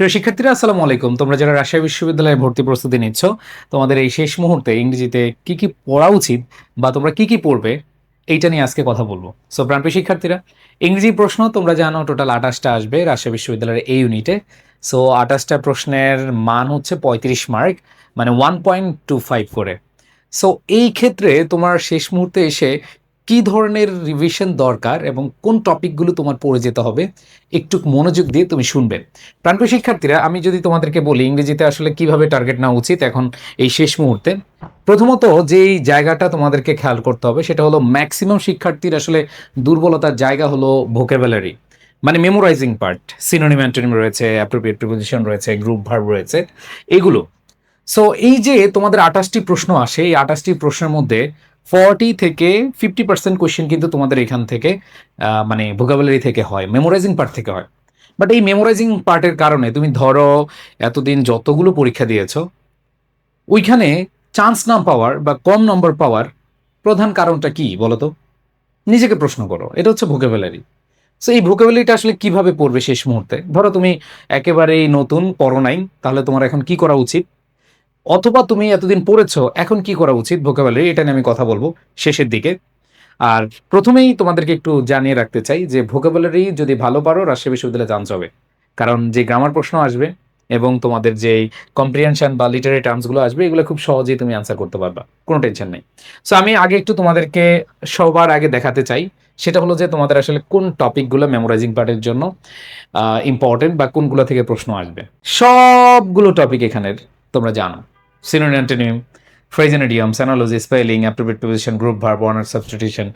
প্রিয় শিক্ষার্থীরা, আসসালামু আলাইকুম। তোমরা যারা রাজশাহী বিশ্ববিদ্যালয়ে ভর্তি প্রস্তুতি নিচ্ছ, তোমাদের এই শেষ মুহূর্তে ইংরেজিতে কি কি পড়া উচিত বা তোমরা কি কি পড়বে, এইটা নিয়ে আজকে কথা বলবো। সো প্রাণপ্রিয় শিক্ষার্থীরা, ইংরেজি প্রশ্ন তোমরা জানো টোটাল 28টা আসবে রাজশাহী বিশ্ববিদ্যালয়ের এই ইউনিটে। সো 28টা প্রশ্নের মান হচ্ছে 35 মার্ক, মানে 1.25 করে। সো এই ক্ষেত্রে তোমার শেষ মুহূর্তে এসে কি ধরনের রিভিশন দরকার এবং কোন টপিকগুলো তোমার পড়ে যেতে হবে, একটু মনোযোগ দিয়ে তুমি শুনবে। প্রাণপ্রিয় শিক্ষার্থীরা, আমি যদি তোমাদেরকে বলি ইংরেজিতে আসলে কিভাবে টার্গেট নেওয়া উচিত এখন এই শেষ মুহূর্তে, প্রথমত যেই জায়গাটা তোমাদেরকে খেয়াল করতে হবে সেটা হলো ম্যাক্সিমাম শিক্ষার্থীর আসলে দুর্বলতার জায়গা হলো ভোকাবুলারি, মানে মেমোরাইজিং পার্ট। সিনোনিম অ্যান্টোনিম রয়েছে, অ্যাপ্রোপ্রিয়েট প্রিপোজিশন রয়েছে, গ্রুপ ভার্ব রয়েছে, এগুলো। সো এই যে তোমাদের 28টি প্রশ্ন আসে, এই 28টি প্রশ্নের মধ্যে 40 থেকে 50% কোয়েশ্চেন কিন্তু তোমাদের এখান থেকে মানে ভোকাবুলারি থেকে হয়, মেমোরাইজিং পার্ট থেকে হয়। বাট এই মেমোরাইজিং পার্টের কারণে তুমি ধরো এতদিন যতগুলো পরীক্ষা দিয়েছ, ওইখানে চান্স না পাওয়ার বা কম নম্বর পাওয়ার প্রধান কারণটা কি বলো তো? নিজেকে প্রশ্ন করো। এটা হচ্ছে ভোকাবুলারি। সো এই ভোকাবুলারিটা আসলে কিভাবে পড়বে শেষ মুহূর্তে? ধরো তুমি একেবারেই নতুন, পড়ো নাই, তাহলে তোমার এখন কি করা উচিত? অথবা তুমি এতদিন পড়েছো, এখন কি করা উচিত ভোকাবুলারি, এটা নিয়ে আমি কথা বলবো শেষের দিকে। আর প্রথমেই তোমাদেরকে একটু জানিয়ে রাখতে চাই যে ভোকাবুলারি যদি ভালো পারো, রাজশাহী বিশ্ববিদ্যালয়ে চান্স হবে। কারণ যে গ্রামার প্রশ্ন আসবে এবং তোমাদের যে কম্প্রিহেনশন বা লিটারি টার্মসগুলো আসবে, এগুলো খুব সহজেই তুমি আনসার করতে পারবা, কোনো টেনশন নেই। সো আমি আগে একটু তোমাদেরকে সবার আগে দেখাতে চাই, সেটা হলো যে তোমাদের আসলে কোন টপিকগুলো মেমোরাইজিং পার্টের জন্য ইম্পর্টেন্ট বা কোনগুলো থেকে প্রশ্ন আসবে। সবগুলো টপিক এখানের তোমরা জানো। Synonym antonym, phrase and idioms, analogy, spelling, appropriate preposition, group verb, word substitution,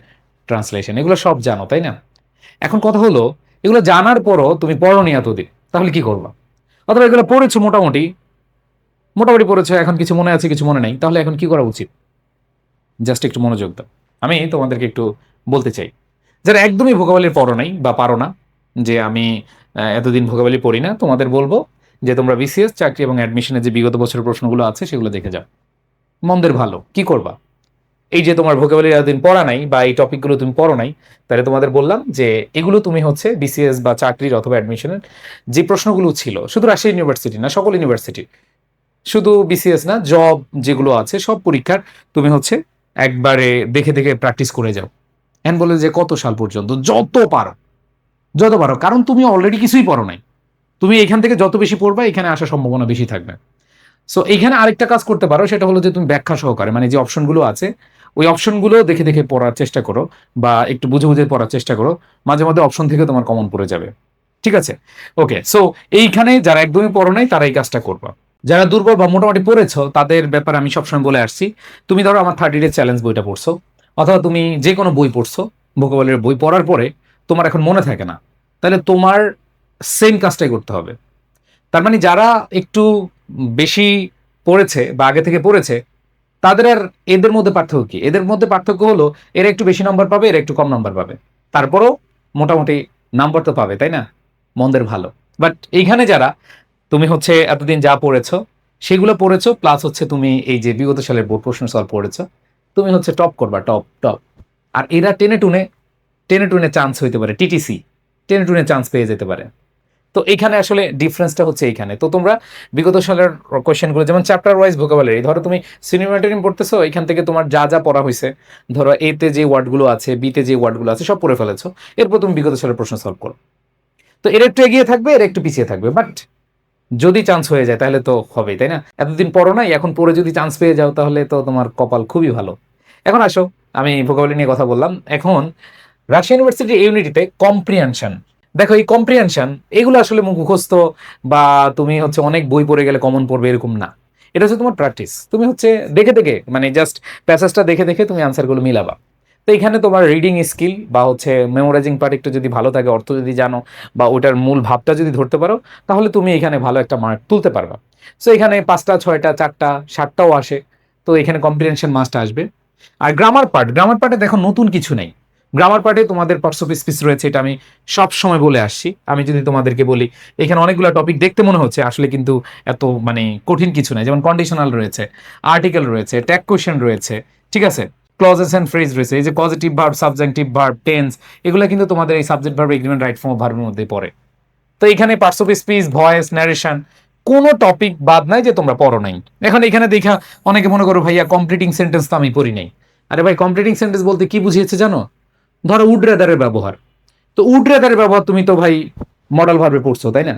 translation, এগুলো সব জানো, তাই না? এখন কথা হলো, এগুলো জানার পরও তুমি পড়োনি এতদিন, তাহলে কি করবা? অথবা এগুলো পড়েছো মোটামুটি মোটামুটি পড়েছো, এখন কিছু মনে আছে কিছু মনে নেই, তাহলে এখন কি করা উচিত? জাস্ট একটু মনোযোগ দাও। আমি তোমাদেরকে একটু বলতে চাই, যারা একদমই ভোকাবুলারি পড়ো নাই বা পারো না, যে আমি এতদিন ভোকাবুলারি পড়ি না, তোমাদের বলবো যে তোমরা বিসিএস চাকরি এবং অ্যাডমিশনের যে বিগত বছরের প্রশ্নগুলো আছে সেগুলো দেখে যাও। মন্দের ভালো কি করবা? এই যে তোমার ভোকাবুলারি এতদিন পড়া নাই বা এই টপিকগুলো তুমি পড়ো নাই, তাহলে তোমাদের বললাম যে এগুলো তুমি হচ্ছে বিসিএস বা চাকরির অথবা অ্যাডমিশনের যে প্রশ্নগুলো ছিল, শুধু রাজশাহী ইউনিভার্সিটি না, সকল ইউনিভার্সিটি, শুধু বিসিএস না, জব যেগুলো আছে সব পরীক্ষার তুমি হচ্ছে একবারে দেখে দেখে প্র্যাকটিস করে যাও। এন বলে যে কত সাল পর্যন্ত, যত পারো যত পারো, কারণ তুমি অলরেডি কিছুই পড়ো নাই। তুমি এখান থেকে যত বেশি পড়বা, এখানে আসার সম্ভাবনা বেশি থাকবে। সো এইখানে আরেকটা কাজ করতে পারো, সেটা হলো যে তুমি ব্যাখ্যা সহকারে, মানে যে অপশনগুলো আছে ওই অপশনগুলো দেখে দেখে পড়ার চেষ্টা করো বা একটু বুঝে বুঝে পড়ার চেষ্টা করো। মাঝে মাঝে অপশন থেকে তোমার কমন পড়ে যাবে। ঠিক আছে? ওকে। সো এইখানে যারা একদমই পড়ো নাই তারা এই কাজটা করবা। যারা দুর্বল বা মোটামুটি পড়েছো তাদের ব্যাপারে আমি সবসময় বলে আসছি, তুমি ধরো আমার 30 ডে চ্যালেঞ্জ বইটা পড়ছো, অথবা তুমি যে কোনো বই পড়ছো, ভোকাবুলারির বই পড়ার পরে তোমার এখন মনে থাকে না, তাহলে তোমার সেম কাজটাই করতে হবে। তার মানে যারা একটু বেশি পড়েছে বা আগে থেকে পড়েছে, তাদের আর এদের মধ্যে পার্থক্য কি? এদের মধ্যে পার্থক্য হলো এরা একটু বেশি নাম্বার পাবে, এরা একটু কম নাম্বার পাবে, তারপরও মোটামুটি নাম্বার তো পাবে, তাই না? মন্দের ভালো। বাট এইখানে যারা, তুমি হচ্ছে এতদিন যা পড়েছো সেগুলো পড়েছো, প্লাস হচ্ছে তুমি এই যে বিগত সালের বোর্ড প্রশ্ন সলভ পড়েছো, তুমি হচ্ছে টপ করবা, টপ টপ। আর এরা টেনে টুনে চান্স হইতে পারে, টিটিসি টেনে টুনে চান্স পেয়ে যেতে পারে। তো এখানে আসলে ডিফারেন্সটা হচ্ছে এইখানে। তো তোমরা বিগত সালের কোয়েশ্চেনগুলো, যেমন চ্যাপ্টার ওয়াইজ ভোকাবুলারি, ধরো তুমি সিনেমাটোরিয়াম পড়তেছো, এখান থেকে তোমার যা যা পড়া হয়েছে, ধরো এ তে যে ওয়ার্ডগুলো আছে, বি তে যে ওয়ার্ডগুলো আছে সব পড়ে ফেলেছো, এরপর তুমি বিগত সালের প্রশ্ন সলভ করো। তো এর একটু এগিয়ে থাকবে, এর একটু পিছিয়ে থাকবে, বাট যদি চান্স হয়ে যায় তাহলে তো হবেই, তাই না? এতদিন পড়ো নাই, এখন পড়ে যদি চান্স পেয়ে যাও তাহলে তো তোমার কপাল খুবই ভালো। এখন আসো, আমি ভোকাবুলারি নিয়ে কথা বললাম, এখন রাজশাহী ইউনিভার্সিটির ইউনিটিতে কম্প্রিহেনশন। দেখো এই কম্প্রিহেনশন এগুলো আসলে মুখস্থ বা তুমি হচ্ছে অনেক বই পড়ে গেলে কমন পড়বে এরকম না। এটা হচ্ছে তোমার প্র্যাকটিস। তুমি হচ্ছে দেখে দেখে, মানে জাস্ট প্যাসেজটা দেখে দেখে তুমি আনসারগুলো মিলাবা। তো এখানে তোমার রিডিং স্কিল বা হচ্ছে মেমোরাইজিং পার্ট একটু যদি ভালো থাকে, অর্থ যদি জানো বা ওটার মূল ভাবটা যদি ধরতে পারো, তাহলে তুমি এখানে ভালো একটা মার্ক তুলতে পারবা। সো এখানে 5টা 6টা 4টা 7টাও আসে, তো এখানে কম্প্রিহেনশন মাস্ট আসবে। আর গ্রামার পার্টে দেখো নতুন কিছু নেই। গ্রামার পার্টে তোমাদের পার্টস অফ স্পিচ রয়েছে, এটা আমি সব সময় বলে আসছি। আমি যদি তোমাদেরকে বলি এখানে অনেকগুলো টপিক দেখতে মনে হচ্ছে, আসলে কিন্তু এত মানে কঠিন কিছু নাই। যেমন কন্ডিশনাল রয়েছে, আর্টিকেল রয়েছে, ট্যাগ কোয়েশ্চেন রয়েছে, ঠিক আছে, ক্লজেস এন্ড ফ্রেজ রয়েছে, এই যে positive verb, subjective verb, tense, এগুলো কিন্তু তোমাদের এই subject verb, agreement, right form of ভার্বের মধ্যে পড়ে। তো এখানে parts of speech, voice, narration, কোনো টপিক বাদ নাই যে তোমরা পড়ো নাই। এখন এখানে দেখা অনেকে মনে করো ভাইয়া কমপ্লিটিং সেন্টেন্স তো আমি পড়ি নাই। আরে ভাই, কমপ্লিটিং সেন্টেন্স বলতে কি বুঝিয়েছে জানো? ধরো উড রেদারের ব্যবহার, তো উড রেদারের ব্যবহার তুমি তো ভাই মডেল ভার্বে পড়ছো, তাই না?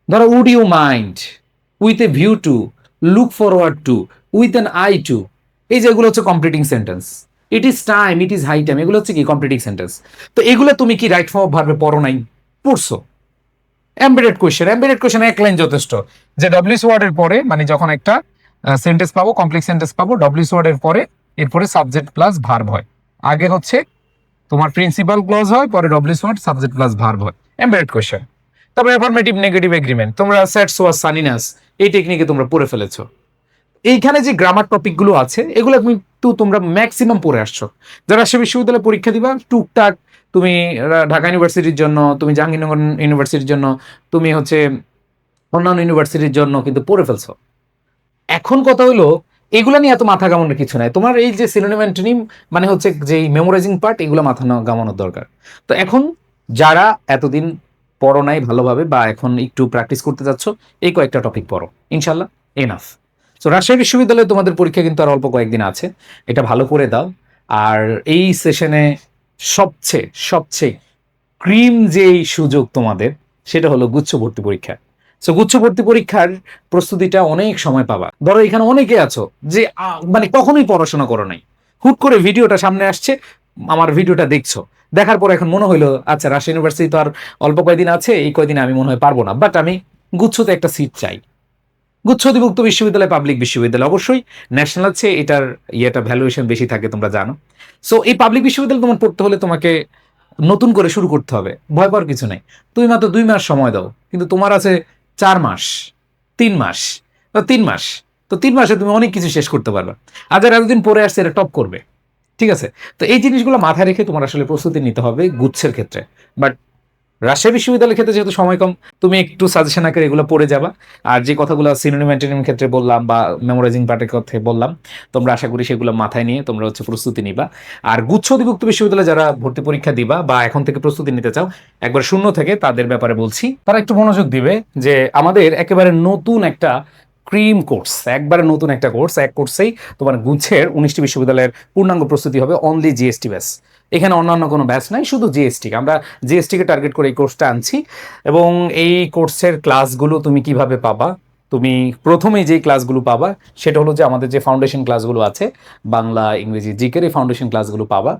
ধরো would you mind, with a view to, look forward to, with an eye to, এই যেগুলো হচ্ছে completing sentence. It is time, it is high time, এগুলো হচ্ছে কি কমপ্লিটিং সেন্টেন্স। তো এগুলো তুমি কি রাইট ফর্ম অফ ভার্বে পড়ো নাই? পড়ছো। এমবেডেড কোয়েশ্চেন এক লাইন যথেষ্ট, যে ডব্লিউএস ওয়ার্ডের পরে মানে যখন একটা সেন্টেন্স পাবো, কমপ্লেক্স সেন্টেন্স পাবো, ডব্লিউএস ওয়ার্ডের পরে এরপরে সাবজেক্ট প্লাস ভার্ব হয়। আগে হচ্ছে তোমার প্রিন্সিপাল ক্লজ হয়, পরে WH word subject plus verb হয়। Embedded question. তারপরে অ্যাফার্মেটিভ নেগেটিভ এগ্রিমেন্ট, তোমরা স্যাড সোয়াস সানিনাস এই টেকনিকে তোমরা পড়ে ফেলেছো। এইখানে যে গ্রামার টপিকগুলো আছে এগুলো কিন্তু তোমরা ম্যাক্সিমাম পড়ে আসছো। যারা সে বিশ্ববিদ্যালয়ে পরীক্ষা দিবা টুকটাক তুমি ঢাকা ইউনিভার্সিটির জন্য, তুমি জাহাঙ্গীরনগর ইউনিভার্সিটির জন্য, তুমি হচ্ছে অন্যান্য ইউনিভার্সিটির জন্য কিন্তু পড়ে ফেলছো। এখন কথা হলো এগুলো নিয়ে এত মাথা ঘামানোর কিছু নাই। তোমার এই যে সিনোনিম অ্যান্টোনিম মানে হচ্ছে যে মেমোরাইজিং পার্ট, এগুলো মাথা ঘামানোর দরকার। তো এখন যারা এতদিন পড়ো নাই ভালোভাবে বা এখন একটু প্র্যাকটিস করতে যাচ্ছ, এই কয়েকটা টপিক পড়ো, ইনশাল্লাহ এনাফ। তো রাজশাহী বিশ্ববিদ্যালয়ে তোমাদের পরীক্ষা কিন্তু আর অল্প কয়েকদিন আছে, এটা ভালো করে দাও। আর এই সেশনে সবচেয়ে সবচেয়ে ক্রিম যেই সুযোগ তোমাদের, সেটা হলো গুচ্ছ ভর্তি পরীক্ষা। সো গুচ্ছ ভর্তি পরীক্ষার প্রস্তুতিটা অনেক সময় পাবা। ধরো এখানে অনেকে আছো যে মানে কখনোই পড়াশোনা করো নাই, হুট করে ভিডিওটা সামনে আসছে, আমার ভিডিওটা দেখছো, দেখার পর এখন মনে হইলো আচ্ছা রাজশাহী ইউনিভার্সিটি তো আর অল্প কয়দিন আছে, এই কয়দিনে আমি মনে হয় পারবো না, বাট আমি গুচ্ছতে একটা সিট চাই। গুচ্ছ অধিভুক্ত বিশ্ববিদ্যালয় পাবলিক বিশ্ববিদ্যালয়, অবশ্যই ন্যাশনাল আছে, এটার ইয়েটা ভ্যালুয়েশন বেশি থাকে তোমরা জানো। সো এই পাবলিক বিশ্ববিদ্যালয় তোমার পড়তে হলে তোমাকে নতুন করে শুরু করতে হবে, ভয় পাওয়ার কিছু নাই। তুমি মাত্র 2 মাস সময় দাও, কিন্তু তোমার আছে 4 মাস, 3 মাস, 3 মাস। তো 3 মাসে তুমি অনেক কিছু শেষ করতে পারবে। আর যারা এতদিন পরে আসছে এটা টপ করবে, ঠিক আছে? তো এই জিনিসগুলো মাথায় রেখে তোমার আসলে প্রস্তুতি নিতে হবে গুচ্ছের ক্ষেত্রে। বাট রাজশাহী বিশ্ববিদ্যালয়ের ক্ষেত্রে যেহেতু সময় কম, তুমি একটু সাজেশন আকারে এগুলো পড়ে যাবা। আর যে কথাগুলো সিনোনিম অ্যান্টোনিম ক্ষেত্রে বললাম বা মেমোরাইজিং পার্টের কথা বললাম, তোমরা আশা করি সেগুলো মাথায় নিয়ে তোমরা হচ্ছে প্রস্তুতি নিবা। আর গুচ্ছ অধিভুক্ত বিশ্ববিদ্যালয়ে যারা ভর্তি পরীক্ষা দিবা বা এখন থেকে প্রস্তুতি নিতে চাও একবার শূন্য থেকে, তাদের ব্যাপারে বলছি, তারা একটু মনোযোগ দিবে যে আমাদের একেবারে নতুন একটা ক্রিম কোর্স, একবারে নতুন একটা কোর্স, এক কোর্সেই তোমার গুচ্ছের 19টি বিশ্ববিদ্যালয়ের পূর্ণাঙ্গ প্রস্তুতি হবে, অনলি জিএসটি ব্যাস। এখানে অন্যান্য কোনো ব্যাচ নাই, শুধু জিএসটি। আমরা জিএসটিকে টার্গেট করে এই কোর্সটা আনছি। এবং এই কোর্সের ক্লাসগুলো তুমি কিভাবে পাবা? তুমি প্রথমেই যেই ক্লাসগুলো পাবা সেটা হলো যে আমাদের যে ফাউন্ডেশন ক্লাসগুলো আছে, বাংলা, ইংরেজি, জিকের এই ফাউন্ডেশন ক্লাসগুলো পাবা।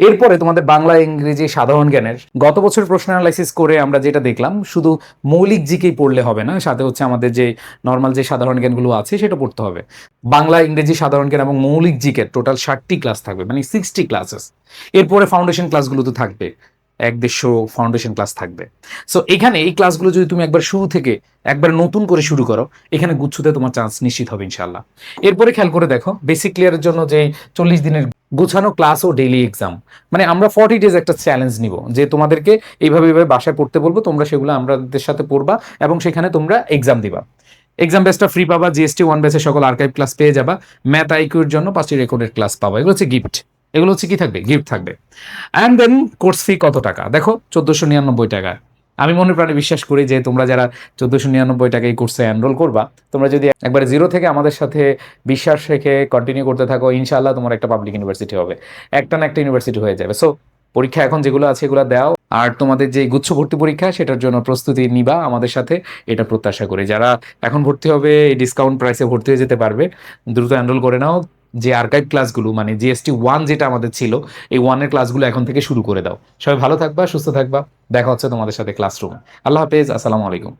এরপরে তোমাদের বাংলা, ইংরেজি, সাধারণ জ্ঞানের গত বছর প্রশ্ন অ্যানালাইসিস করে আমরা যেটা দেখলাম, শুধু মৌলিক জিকেই পড়লে হবে না, সাথে হচ্ছে আমাদের যে নর্মাল যে সাধারণ জ্ঞানগুলো আছে সেটা পড়তে হবে। বাংলা, ইংরেজি, সাধারণ জ্ঞান এবং মৌলিক জিকের টোটাল 60টি ক্লাস থাকবে, মানে 60 ক্লাসেস। এরপরে ফাউন্ডেশন ক্লাসগুলো তো থাকবে, 150 ফাউন্ডেশন ক্লাস থাকবে। সো এখানে এই ক্লাসগুলো যদি তুমি একবার শুরু থেকে একবার নতুন করে শুরু করো, এখানে গুচ্ছতে তোমার চান্স নিশ্চিত হবে ইনশাল্লাহ। এরপরে খেয়াল করে দেখো, বেসিক ক্লিয়ারের জন্য যে 40 দিনের গোছানো ক্লাস ও ডেইলি এক্সাম, মানে আমরা 40 ডেজ একটা চ্যালেঞ্জ নিব যে তোমাদেরকে এইভাবে এইভাবে বাসায় পড়তে বলবো, তোমরা সেগুলো আমাদের সাথে পড়বা এবং সেখানে তোমরা এক্সাম দিবা। এক্সাম বেসটা ফ্রি পাবা, জিএসটি 1 ব্যাচের সকল আর্কাইভ ক্লাস পেয়ে যাবা, ম্যাথ আইকিউর জন্য 5টি রেকর্ডেড ক্লাস পাবা, এগুলো হচ্ছে গিফট। এগুলো হচ্ছে কি থাকবে? গিফট থাকবে। অ্যান্ড দেন কোর্স ফি কত টাকা? দেখো 1499 টাকা। আমি মনে প্রাণে বিশ্বাস করি যে তোমরা যারা 1499 টাকা এই কোর্সে এনরোল করবা, তোমরা যদি একবারে জিরো থেকে আমাদের সাথে বিশ্বাস রেখে কন্টিনিউ করতে থাকো, ইনশাআল্লাহ তোমার একটা পাবলিক ইউনিভার্সিটি হবে, একটা না একটা ইউনিভার্সিটি হয়ে যাবে। সো পরীক্ষা এখন যেগুলো আছে এগুলো দাও, আর তোমাদের যে গুচ্ছ ভর্তি পরীক্ষা সেটার জন্য প্রস্তুতি নিবা আমাদের সাথে, এটা প্রত্যাশা করি। যারা এখন ভর্তি হবে এই ডিসকাউন্ট প্রাইসে ভর্তি হয়ে যেতে পারবে, দ্রুত এনরোল করে নাও। যে আর্কাইভ ক্লাসগুলো মানে জিএসটি 1 যেটা আমাদের ছিল, এই 1-এর ক্লাসগুলো এখন থেকে শুরু করে দাও। সবাই ভালো থাকবা, সুস্থ থাকবা, দেখা হচ্ছে তোমাদের সাথে ক্লাসরুমে। আল্লাহ হাফেজ, আসসালামু আলাইকুম।